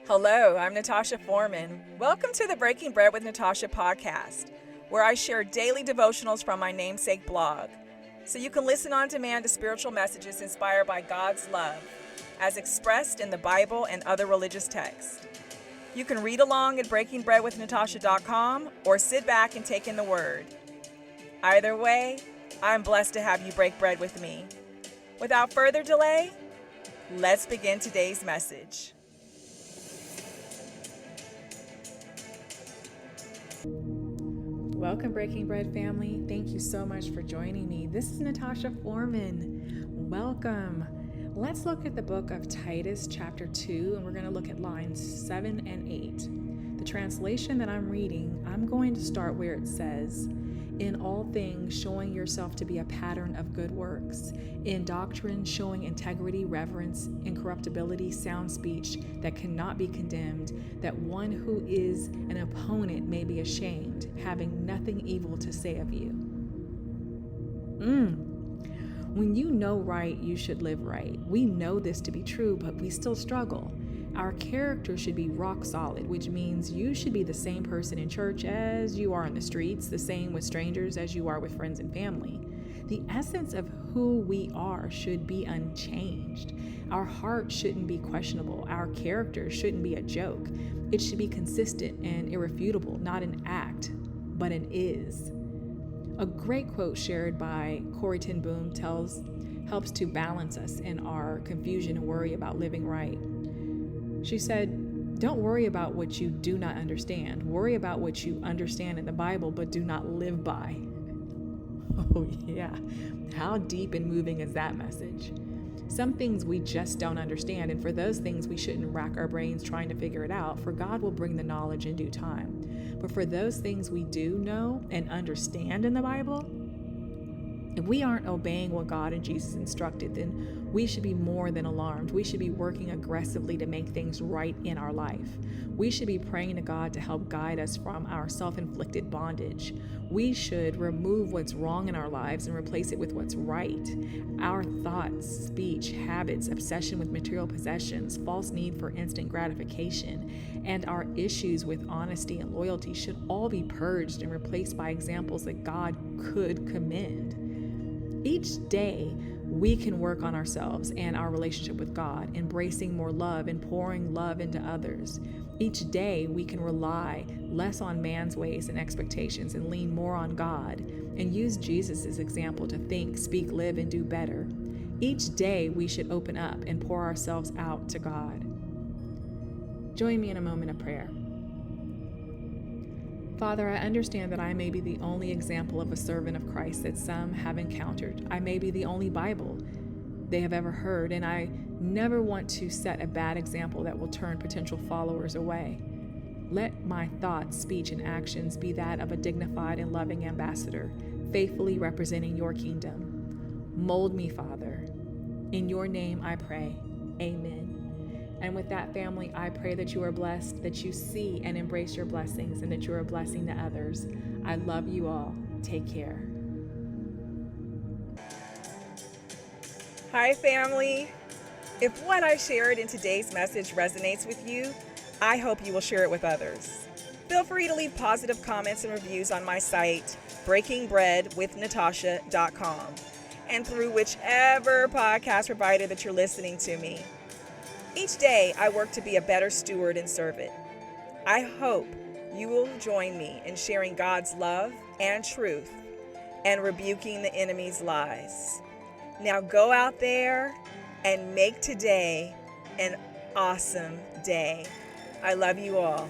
Hello, I'm Natasha Foreman. Welcome to the Breaking Bread with Natasha podcast, where I share daily devotionals from my namesake blog, so you can listen on demand to spiritual messages inspired by God's love, as expressed in the Bible and other religious texts. You can read along at breakingbreadwithnatasha.com or sit back and take in the Word. Either way, I'm blessed to have you break bread with me. Without further delay, let's begin today's message. Welcome, Breaking Bread family. Thank you so much for joining me. This is Natasha Foreman. Welcome. Let's look at the book of Titus, chapter 2, and we're going to look at lines 7 and 8. The translation that I'm reading, I'm going to start where it says, "In all things showing yourself to be a pattern of good works, in doctrine showing integrity, reverence, incorruptibility, sound speech that cannot be condemned, that one who is an opponent may be ashamed, having nothing evil to say of you." When you know right, you should live right. We know this to be true, but we still struggle. Our character should be rock solid, which means you should be the same person in church as you are in the streets, the same with strangers as you are with friends and family. The essence of who we are should be unchanged. Our heart shouldn't be questionable. Our character shouldn't be a joke. It should be consistent and irrefutable, not an act, but an is. A great quote shared by Corrie ten Boom helps to balance us in our confusion and worry about living right. She said, "Don't worry about what you do not understand. Worry about what you understand in the Bible, but do not live by." Oh yeah, how deep and moving is that message? Some things we just don't understand, and for those things we shouldn't rack our brains trying to figure it out, for God will bring the knowledge in due time. But for those things we do know and understand in the Bible, if we aren't obeying what God and Jesus instructed, then we should be more than alarmed. We should be working aggressively to make things right in our life. We should be praying to God to help guide us from our self-inflicted bondage. We should remove what's wrong in our lives and replace it with what's right. Our thoughts, speech, habits, obsession with material possessions, false need for instant gratification, and our issues with honesty and loyalty should all be purged and replaced by examples that God could commend. Each day, we can work on ourselves and our relationship with God, embracing more love and pouring love into others. Each day, we can rely less on man's ways and expectations and lean more on God and use Jesus as example to think, speak, live, and do better. Each day, we should open up and pour ourselves out to God. Join me in a moment of prayer. Father, I understand that I may be the only example of a servant of Christ that some have encountered. I may be the only Bible they have ever heard, and I never want to set a bad example that will turn potential followers away. Let my thoughts, speech, and actions be that of a dignified and loving ambassador, faithfully representing your kingdom. Mold me, Father. In your name I pray. Amen. And with that, family, I pray that you are blessed, that you see and embrace your blessings, and that you are a blessing to others. I love you all. Take care. Hi, family. If what I shared in today's message resonates with you, I hope you will share it with others. Feel free to leave positive comments and reviews on my site, breakingbreadwithnatasha.com, and through whichever podcast provider that you're listening to me. Each day, I work to be a better steward and servant. I hope you will join me in sharing God's love and truth and rebuking the enemy's lies. Now go out there and make today an awesome day. I love you all.